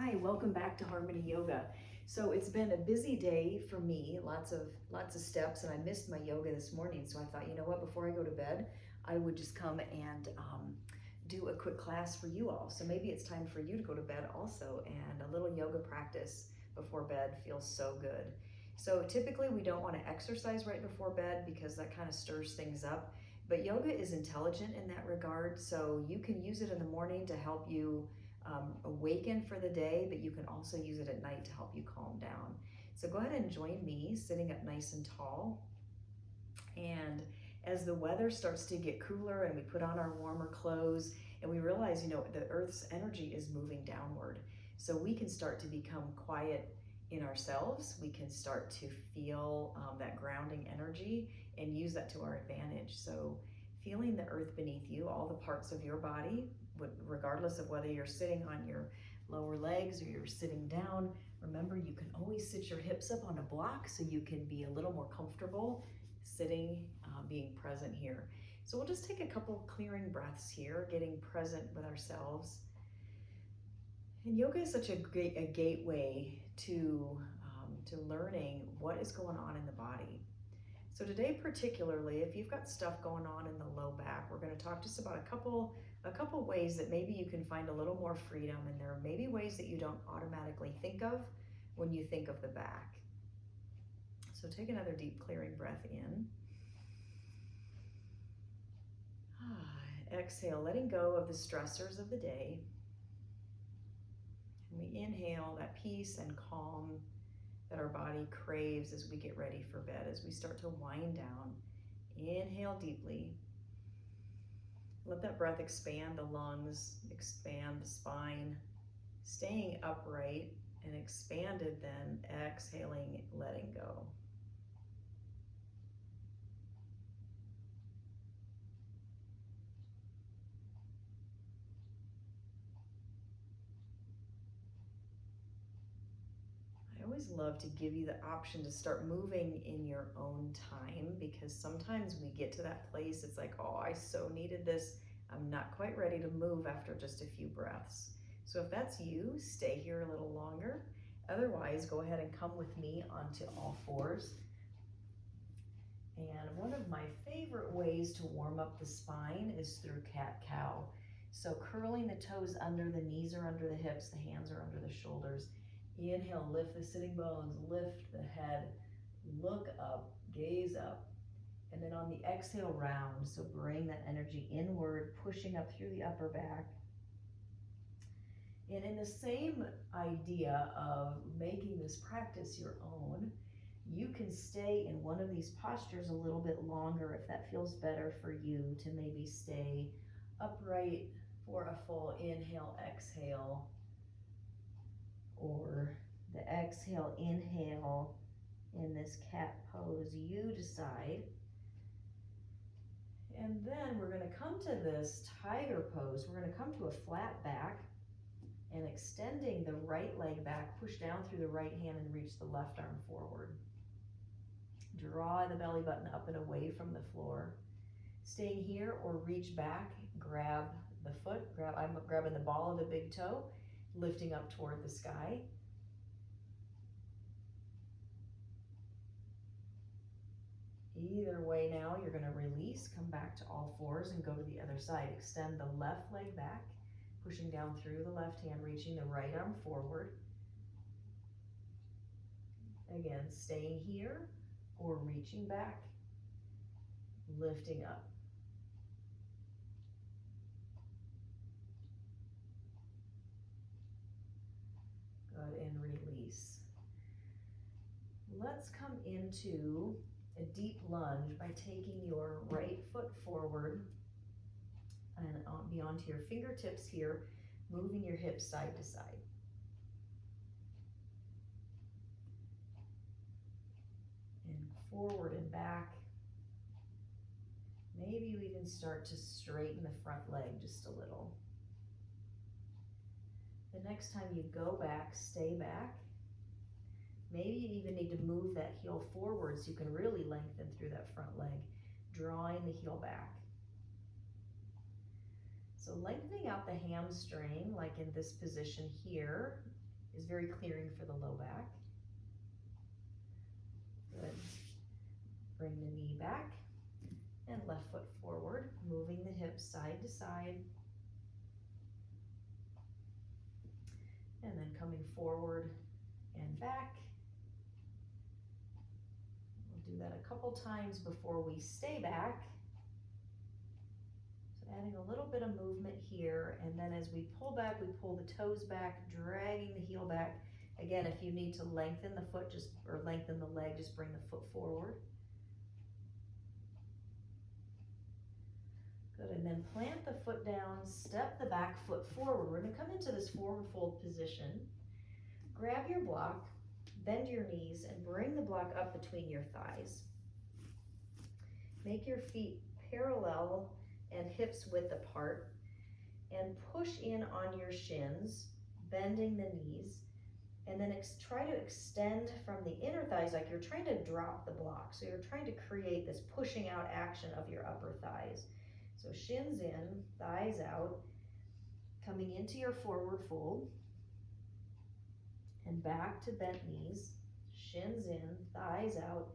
Hi, welcome back to Harmony Yoga. So it's been a busy day for me, lots of steps, and I missed my yoga this morning. So I thought, you know what, before I go to bed, I would just come and do a quick class for you all. So maybe it's time for you to go to bed also, and a little yoga practice before bed feels so good. So typically we don't want to exercise right before bed because that kind of stirs things up. But yoga is intelligent in that regard, so you can use it in the morning to help you awaken for the day, but you can also use it at night to help you calm down. So go ahead and join me sitting up nice and tall. And as the weather starts to get cooler and we put on our warmer clothes and we realize, the Earth's energy is moving downward. So we can start to become quiet in ourselves. We can start to feel that grounding energy and use that to our advantage. So feeling the earth beneath you, all the parts of your body, regardless of whether you're sitting on your lower legs or you're sitting down. Remember, you can always sit your hips up on a block so you can be a little more comfortable sitting, being present here. So we'll just take a couple clearing breaths here, getting present with ourselves. And yoga is such a gateway to learning what is going on in the body. So today particularly, if you've got stuff going on in the low back, we're going to talk just about a couple ways that maybe you can find a little more freedom, and there may be ways that you don't automatically think of when you think of the back. So take another deep clearing breath in. Exhale, letting go of the stressors of the day. And we inhale that peace and calm that our body craves as we get ready for bed, as we start to wind down. Inhale deeply. Let that breath expand the lungs, expand the spine, staying upright and expanded, then exhaling, letting go. I always love to give you the option to start moving in your own time, because sometimes we get to that place, it's like, oh, I so needed this. I'm not quite ready to move after just a few breaths. So if that's you, stay here a little longer. Otherwise, go ahead and come with me onto all fours. And one of my favorite ways to warm up the spine is through cat-cow. So curling the toes under, the knees are under the hips, the hands are under the shoulders. Inhale, lift the sitting bones, lift the head, look up, gaze up. And then on the exhale, round. So bring that energy inward, pushing up through the upper back. And in the same idea of making this practice your own, you can stay in one of these postures a little bit longer if that feels better for you, to maybe stay upright for a full inhale, exhale, or the exhale, inhale in this cat pose. You decide. And then we're going to come to this tiger pose. We're going to come to a flat back and extending the right leg back, push down through the right hand and reach the left arm forward. Draw the belly button up and away from the floor. Staying here, or reach back, grab the foot, I'm grabbing the ball of the big toe, lifting up toward the sky. Either way now, you're going to release, come back to all fours and go to the other side. Extend the left leg back, pushing down through the left hand, reaching the right arm forward. Again, staying here or reaching back, lifting up. Good, and release. Let's come into a deep lunge by taking your right foot forward and beyond your fingertips here, moving your hips side to side. And forward and back. Maybe you even start to straighten the front leg just a little. The next time you go back, stay back. Maybe you even need to move that heel forward so you can really lengthen through that front leg, drawing the heel back. So lengthening out the hamstring, like in this position here, is very clearing for the low back. Good. Bring the knee back and left foot forward, moving the hips side to side. And then coming forward and back. We'll do that a couple times before we stay back. So adding a little bit of movement here, and then as we pull back, we pull the toes back, dragging the heel back. Again, if you need to lengthen the foot, or lengthen the leg, just bring the foot forward. Good, and then plant the foot down, step the back foot forward. We're gonna come into this forward fold position. Grab your block, bend your knees, and bring the block up between your thighs. Make your feet parallel and hips width apart, and push in on your shins, bending the knees, and then try to extend from the inner thighs like you're trying to drop the block. So you're trying to create this pushing out action of your upper thighs. So shins in, thighs out, coming into your forward fold, and back to bent knees, shins in, thighs out.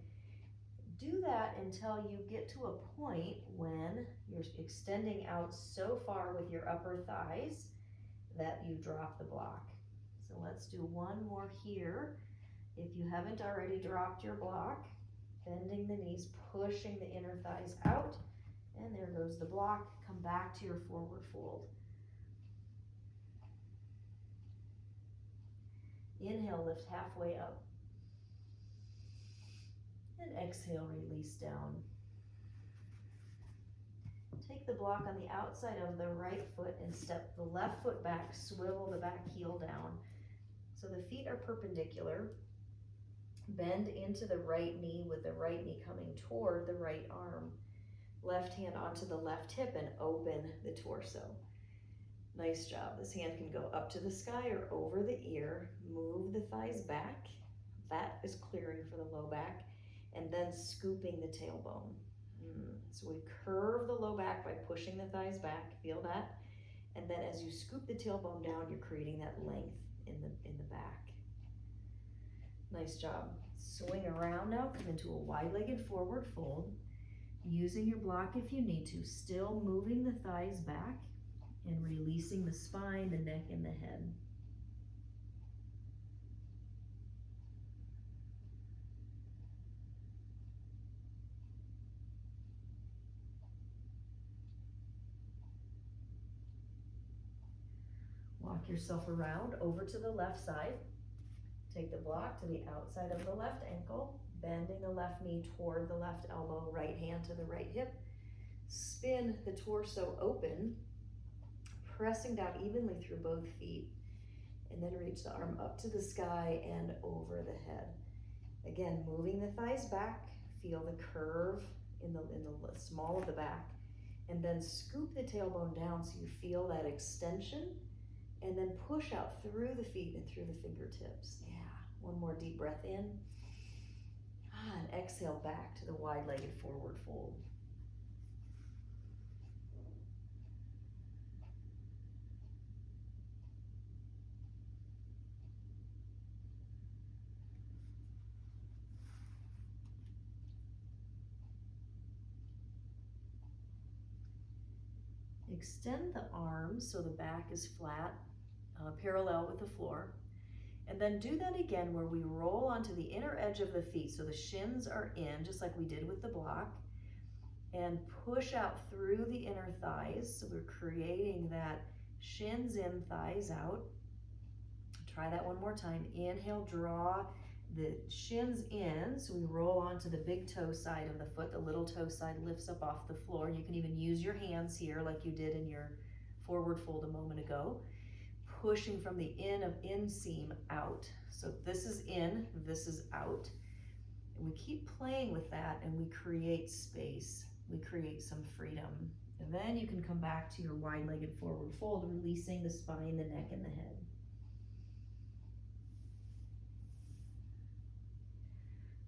Do that until you get to a point when you're extending out so far with your upper thighs that you drop the block. So let's do one more here. If you haven't already dropped your block, bending the knees, pushing the inner thighs out, and there goes the block. Come back to your forward fold. Inhale, lift halfway up. And exhale, release down. Take the block on the outside of the right foot and step the left foot back, swivel the back heel down. So the feet are perpendicular. Bend into the right knee with the right knee coming toward the right arm. Left hand onto the left hip and open the torso. Nice job. This hand can go up to the sky or over the ear. Move the thighs back. That is clearing for the low back. And then scooping the tailbone. So we curve the low back by pushing the thighs back. Feel that? And then as you scoop the tailbone down, you're creating that length in the back. Nice job. Swing around now. Come into a wide-legged forward fold. Using your block if you need to. Still moving the thighs back and releasing the spine, the neck, and the head. Walk yourself around over to the left side. Take the block to the outside of the left ankle, bending the left knee toward the left elbow, right hand to the right hip. Spin the torso open, pressing down evenly through both feet, and then reach the arm up to the sky and over the head. Again, moving the thighs back, feel the curve in the small of the back, and then scoop the tailbone down so you feel that extension, and then push out through the feet and through the fingertips. Yeah, one more deep breath in. And exhale back to the wide-legged forward fold. Extend the arms so the back is flat, parallel with the floor. And then do that again where we roll onto the inner edge of the feet so the shins are in, just like we did with the block, and push out through the inner thighs. So we're creating that shins in, thighs out. Try that one more time. Inhale, draw the shins in, so we roll onto the big toe side of the foot. The little toe side lifts up off the floor. You can even use your hands here like you did in your forward fold a moment ago. Pushing from the inseam out. So this is in, this is out. And we keep playing with that and we create space. We create some freedom. And then you can come back to your wide-legged forward fold, releasing the spine, the neck, and the head.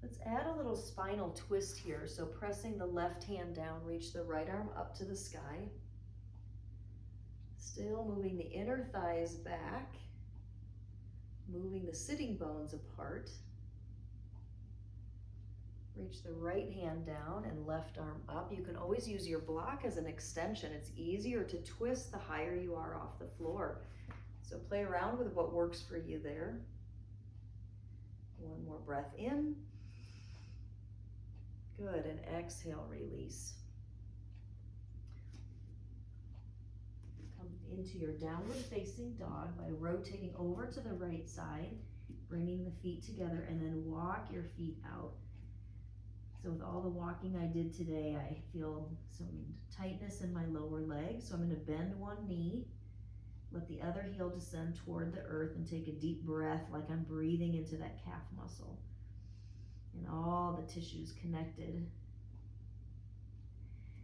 Let's add a little spinal twist here. So pressing the left hand down, reach the right arm up to the sky. Still moving the inner thighs back. moving the sitting bones apart. Reach the right hand down and left arm up. You can always use your block as an extension. It's easier to twist the higher you are off the floor. So play around with what works for you there. One more breath in. Good, and exhale, release. Come into your downward facing dog by rotating over to the right side, bringing the feet together, and then walk your feet out. So with all the walking I did today, I feel some tightness in my lower leg. So I'm going to bend one knee, let the other heel descend toward the earth, and take a deep breath like I'm breathing into that calf muscle. And all the tissues connected.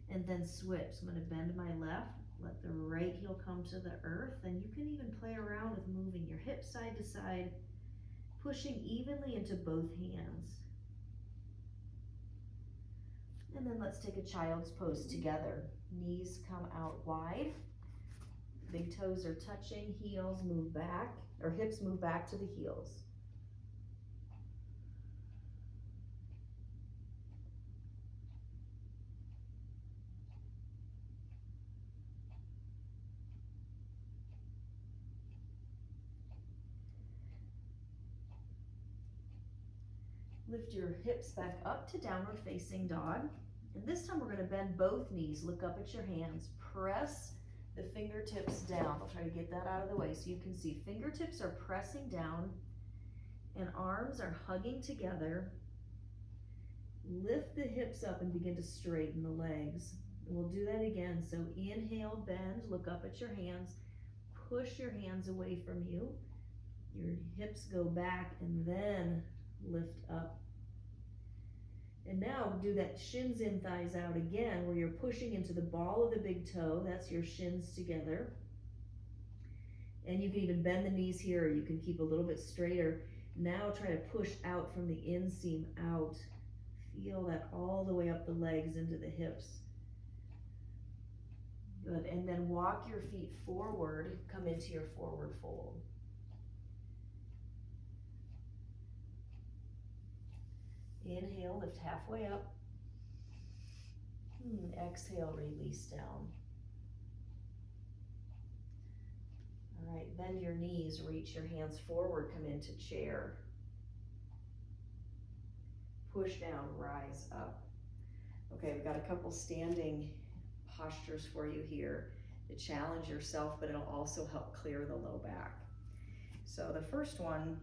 And then switch. So I'm going to bend my left, let the right heel come to the earth, and you can even play around with moving your hips side to side, pushing evenly into both hands. And then let's take a child's pose together. Knees come out wide, big toes are touching, heels move back, or hips move back to the heels. Lift your hips back up to downward facing dog. And this time we're going to bend both knees. Look up at your hands. Press the fingertips down. I'll try to get that out of the way so you can see. Fingertips are pressing down and arms are hugging together. Lift the hips up and begin to straighten the legs. And we'll do that again. So inhale, bend, look up at your hands. Push your hands away from you. Your hips go back and then lift up. And now do that shins in, thighs out again, where you're pushing into the ball of the big toe. That's your shins together. And you can even bend the knees here, or you can keep a little bit straighter. Now try to push out from the inseam out. Feel that all the way up the legs into the hips. Good, and then walk your feet forward, come into your forward fold. Inhale, lift halfway up. Exhale, release down. All right, bend your knees, reach your hands forward, come into chair. Push down, rise up. Okay, we've got a couple standing postures for you here to challenge yourself, but it'll also help clear the low back. So the first one,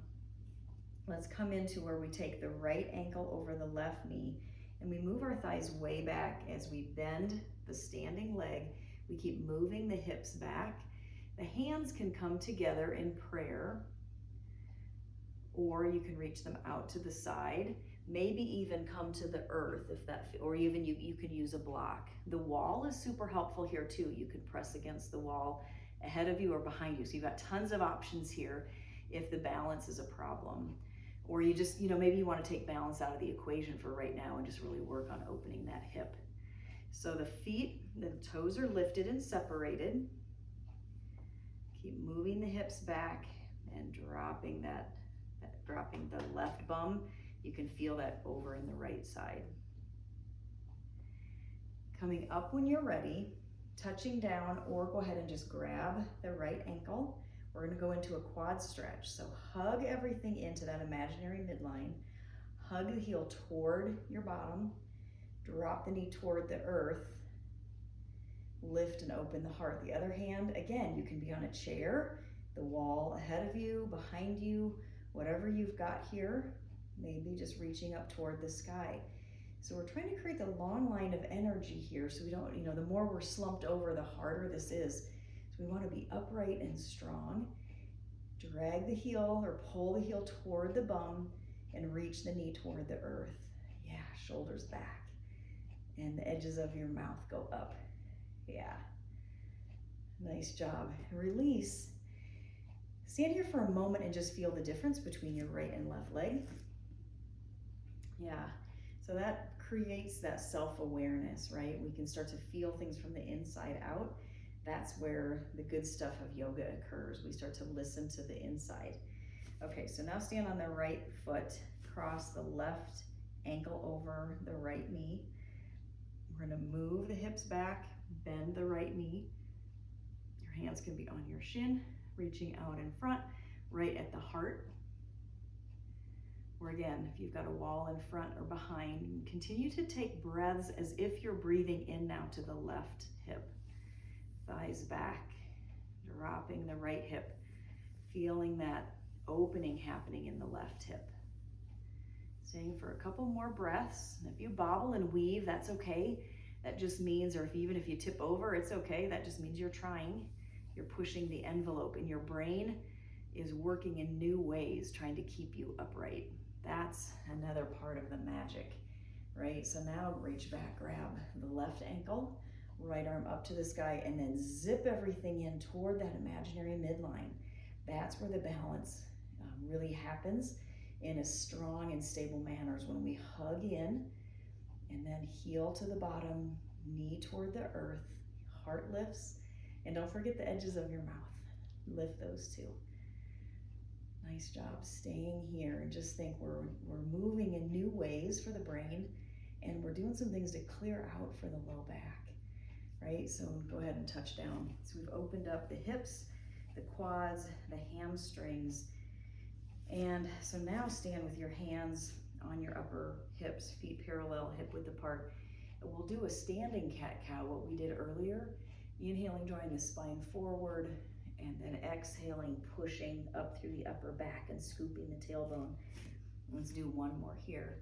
let's come into where we take the right ankle over the left knee and we move our thighs way back as we bend the standing leg. We keep moving the hips back. The hands can come together in prayer, or you can reach them out to the side, maybe even come to the earth if that, or even you can use a block. The wall is super helpful here too. You can press against the wall ahead of you or behind you. So you've got tons of options here if the balance is a problem. Or you just, maybe you want to take balance out of the equation for right now and just really work on opening that hip. So the feet, the toes are lifted and separated. Keep moving the hips back and dropping dropping the left bum. You can feel that over in the right side. Coming up when you're ready, touching down, or go ahead and just grab the right ankle. We're going to go into a quad stretch. So hug everything into that imaginary midline. Hug the heel toward your bottom. Drop the knee toward the earth. Lift and open the heart. The other hand, again, you can be on a chair, the wall ahead of you, behind you, whatever you've got here. Maybe just reaching up toward the sky. So we're trying to create the long line of energy here so we don't, the more we're slumped over, the harder this is. So we want to be upright and strong. Drag the heel or pull the heel toward the bum and reach the knee toward the earth. Yeah, shoulders back. And the edges of your mouth go up. Yeah. Nice job. Release. Stand here for a moment and just feel the difference between your right and left leg. Yeah. So that creates that self-awareness, right? We can start to feel things from the inside out. That's where the good stuff of yoga occurs. We start to listen to the inside. Okay, so now stand on the right foot, cross the left ankle over the right knee. We're gonna move the hips back, bend the right knee. Your hands can be on your shin, reaching out in front, right at the heart. Or again, if you've got a wall in front or behind, continue to take breaths as if you're breathing in now to the left hip. Thighs back, dropping the right hip, feeling that opening happening in the left hip. Staying for a couple more breaths. And if you bobble and weave, that's okay. That just means, or even if you tip over, it's okay. That just means you're trying. You're pushing the envelope, and your brain is working in new ways, trying to keep you upright. That's another part of the magic, right? So now reach back, grab the left ankle, right arm up to the sky, and then zip everything in toward that imaginary midline. That's where the balance really happens in a strong and stable manner, is when we hug in and then heel to the bottom, knee toward the earth, heart lifts, and don't forget the edges of your mouth. Lift those two. Nice job staying here, and just think we're moving in new ways for the brain, and we're doing some things to clear out for the low back, right? So go ahead and touch down. So we've opened up the hips, the quads, the hamstrings, and so now stand with your hands on your upper hips, feet parallel, hip width apart. And we'll do a standing cat-cow, what we did earlier. Inhaling, drawing the spine forward, and then exhaling, pushing up through the upper back and scooping the tailbone. Let's do one more here.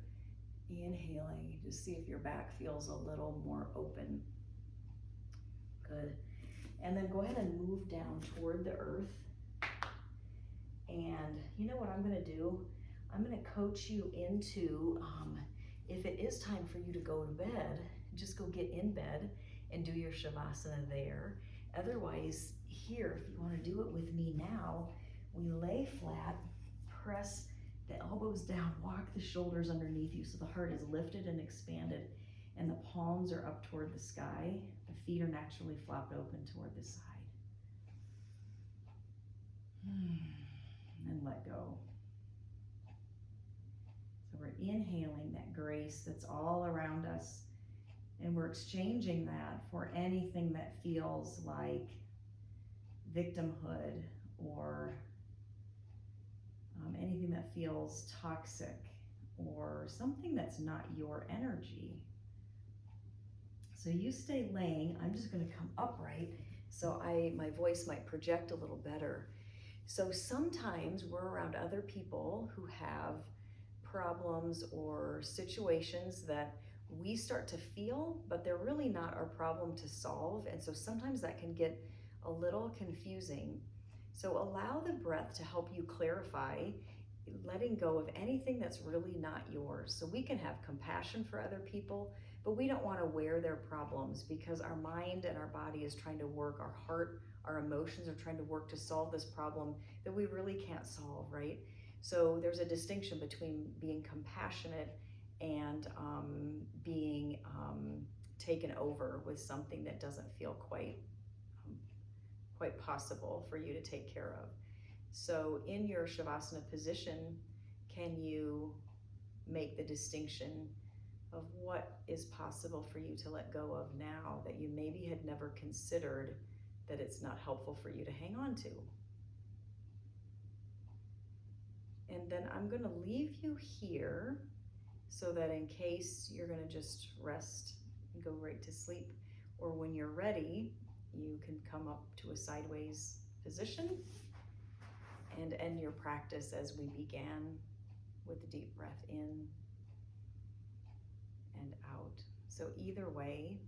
Inhaling, just see if your back feels a little more open. Good. And then go ahead and move down toward the earth. And you know what I'm gonna do? I'm gonna coach you into, if it is time for you to go to bed, just go get in bed and do your Shavasana there. Otherwise, here, if you wanna do it with me now, we lay flat, press the elbows down, walk the shoulders underneath you so the heart is lifted and expanded, and the palms are up toward the sky. The feet are naturally flopped open toward the side. And let go. So we're inhaling that grace that's all around us, and we're exchanging that for anything that feels like victimhood, or anything that feels toxic, or something that's not your energy. So you stay laying. I'm just going to come upright so my voice might project a little better. So sometimes we're around other people who have problems or situations that we start to feel, but they're really not our problem to solve. And so sometimes that can get a little confusing. So allow the breath to help you clarify, letting go of anything that's really not yours. So we can have compassion for other people, but we don't want to wear their problems, because our mind and our body is trying to work, our heart, our emotions are trying to work to solve this problem that we really can't solve, right? So there's a distinction between being compassionate and being taken over with something that doesn't feel quite possible for you to take care of. So in your Shavasana position, can you make the distinction of what is possible for you to let go of now that you maybe had never considered that it's not helpful for you to hang on to? And then I'm going to leave you here so that in case you're going to just rest and go right to sleep, or when you're ready, you can come up to a sideways position and end your practice as we began, with a deep breath in and out. So either way,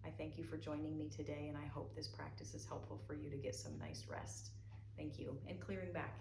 I thank you for joining me today, and I hope this practice is helpful for you to get some nice rest. Thank you, and clearing back.